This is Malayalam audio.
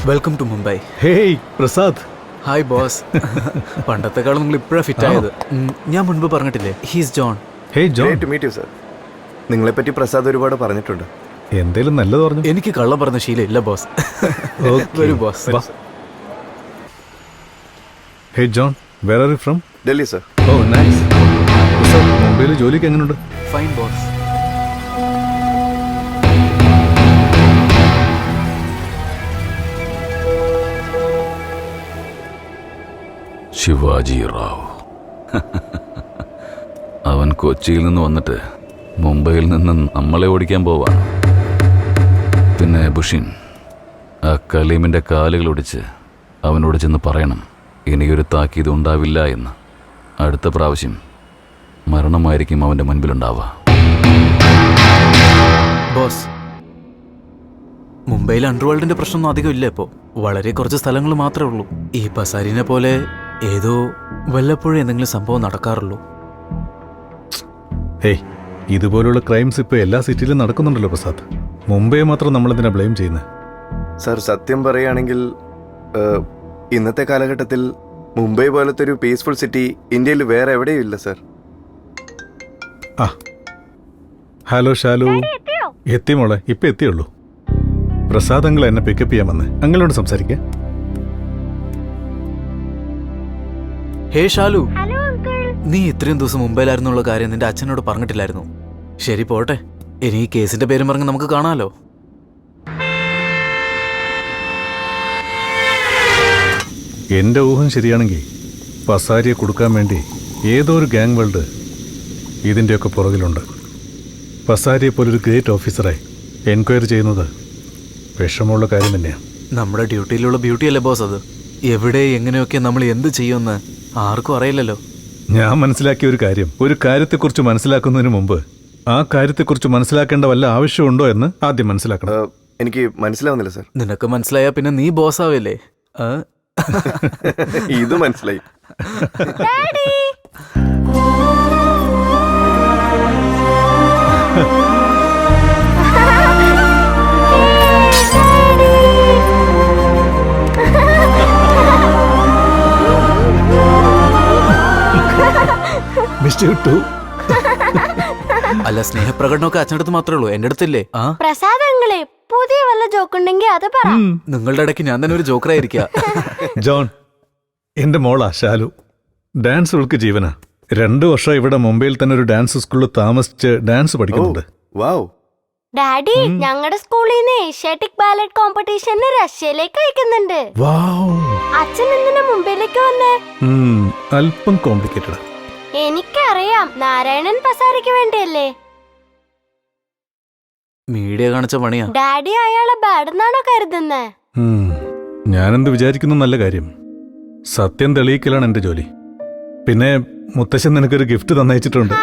Welcome to Mumbai. Hey Prasad. Hi boss. പണ്ടത്തെക്കാളും നിങ്ങൾ ഇപ്പോഴാണ് ഫിറ്റ് ആയത്. ഞാൻ മുൻപ് പറഞ്ഞിട്ടില്ലേ, he's John. Hey John. To meet you sir. നിങ്ങളെപ്പറ്റി പ്രസാദ് ഒരുപാട് പറഞ്ഞിട്ടുണ്ട്. എന്തേലും നല്ലത് പറഞ്ഞു. എനിക്ക് കള്ളം പറഞ്ഞ ശീലം ഇല്ല ബോസ്. വരൂ boss. Hey John, where are you from? Delhi sir. Oh nice. Prasad, മുംബൈയിൽ ജോലിക്ക് എങ്ങനെയുണ്ട്? Fine boss. ശിവാജി റാവു. അവൻ കൊച്ചിയിൽ നിന്ന് വന്നിട്ട് മുംബൈയിൽ നിന്ന് നമ്മളെ ഓടിക്കാൻ പോവാണ്. പിന്നെ ബുഷിൻ, ആ കലീമിൻ്റെ കാലുകൾ ഒടിച്ച് അവനോട് ചെന്ന് പറയണം ഇനിയൊരു താക്കീത് ഉണ്ടാവില്ല എന്ന്. അടുത്ത പ്രാവശ്യം മരണമായിരിക്കും അവൻ്റെ മുൻപിലുണ്ടാവുക. ബോസ്, മുംബൈയിൽ അണ്ടർവേൾഡിന്റെ പ്രശ്നമൊന്നും അധികം ഇല്ല ഇപ്പോൾ. വളരെ കുറച്ച് സ്ഥലങ്ങൾ മാത്രമേ ഉള്ളൂ. ഈ പസാരിനെ പോലെ ഏതോ വല്ലപ്പോഴും എന്തെങ്കിലും സംഭവം നടക്കാറുള്ളൂ. ഹേയ്, ഇതുപോലുള്ള ക്രൈംസ് ഇപ്പോൾ എല്ലാ സിറ്റിയിലും നടക്കുന്നുണ്ടല്ലോ പ്രസാദ്. മുംബൈ മാത്രം നമ്മളെന്തിനാ ബ്ലെയിം ചെയ്യുന്നത്? സർ, സത്യം പറയുകയാണെങ്കിൽ ഇന്നത്തെ കാലഘട്ടത്തിൽ മുംബൈ പോലത്തെ ഒരു പീസ്ഫുൾ സിറ്റി ഇന്ത്യയിൽ വേറെ എവിടെയും ഇല്ല സർ. ആ ഹലോ ഷാലു. എത്തി മോളെ, ഇപ്പം എത്തിയുള്ളൂ. പ്രസാദ് അങ്കിൾ എന്നെ പിക്കപ്പ് ചെയ്യാൻ വന്ന് അങ്ങളോട് സംസാരിക്കേ. ഹേ ഷാലു, നീ ഇത്രയും ദിവസം മുംബൈയിലായിരുന്നുള്ള കാര്യം നിന്റെ അച്ഛനോട് പറഞ്ഞിട്ടില്ലായിരുന്നു. ശരി, പോട്ടെ. ഇനി ഈ കേസിന്റെ പേരും പറഞ്ഞ് നമുക്ക് കാണാമല്ലോ. എൻ്റെ ഊഹം ശരിയാണെങ്കിൽ പസാരിയെ കൊടുക്കാൻ വേണ്ടി ഏതോ ഒരു ഗ്യാങ് വേൾഡ് ഇതിൻ്റെയൊക്കെ പുറകിലുണ്ട്. പസാരിയെ പോലൊരു ഗ്രേറ്റ് ഓഫീസറായി എൻക്വയറി ചെയ്യുന്നത് വിഷമമുള്ള കാര്യം തന്നെയാണ്. നമ്മുടെ ഡ്യൂട്ടിയിലുള്ള ബ്യൂട്ടി അല്ലേ ബോസ് അത്. എവിടെ എങ്ങനെയൊക്കെ നമ്മൾ എന്ത് ചെയ്യുമെന്ന് ആർക്കും അറിയില്ലല്ലോ. ഞാൻ മനസ്സിലാക്കിയ ഒരു കാര്യം, ഒരു കാര്യത്തെക്കുറിച്ച് മനസ്സിലാക്കുന്നതിന് മുമ്പ് ആ കാര്യത്തെക്കുറിച്ച് മനസ്സിലാക്കേണ്ട വല്ല ആവശ്യമുണ്ടോ എന്ന് ആദ്യം മനസ്സിലാക്കണം. എനിക്ക് മനസ്സിലാവുന്നില്ല സർ. നിനക്ക് മനസ്സിലായാ പിന്നെ നീ ബോസ് ആവില്ലേ? ഇത് മനസ്സിലായി. അല്ല, സ്നേഹപ്രകടനമൊക്കെ അച്ഛനടുത്ത് മാത്രമേ ഉള്ളൂ, എന്റെ അടുത്തില്ലേ? പ്രസാദങ്ങളെ പുതിയ വല്ല ജോക്കുണ്ടെങ്കിൽ അത് പറ. നിങ്ങളുടെ ഇടയ്ക്ക് ഞാൻ തന്നെ ഒരു ജോക്കറായിരിക്ക. ജോൺ, എന്റെ മോളാ ഷാലു. ഡാൻസ് ഉൾക്ക് ജീവനാ. 2 വർഷം ഇവിടെ മുംബൈയിൽ തന്നെ ഒരു ഡാൻസ് സ്കൂളിൽ താമസിച്ച് ഡാൻസ് പഠിക്കുന്നുണ്ട്. വാവ്. ഡാഡി, ഞങ്ങളുടെ സ്കൂളിൽ നിന്ന് ഏഷ്യാറ്റിക് ബാലറ്റ് കോമ്പറ്റീഷന് റഷ്യയിലേക്ക് അയക്കുന്നുണ്ട്. അച്ഛൻ എന്തിനാ മുംബൈയിലേക്ക് വന്നേ? അല്പം കോംപ്ലിക്കേറ്റഡ്. എനിക്കറിയാം, നാരായണൻ പസാരിക്ക് വേണ്ടിയല്ലേ. മീഡിയ കാണിച്ച പണിയാ. ഡാഡി അയാളെ ബാഡെന്നാണോ കരുതുന്നേ? ഞാനെന്ത് വിചാരിക്കുന്നു നല്ല കാര്യം. സത്യം തെളിയിക്കലാണ് എന്റെ ജോലി. പിന്നെ മുത്തശ്ശൻ നിനക്കൊരു ഗിഫ്റ്റ് തന്നയച്ചിട്ടുണ്ട്.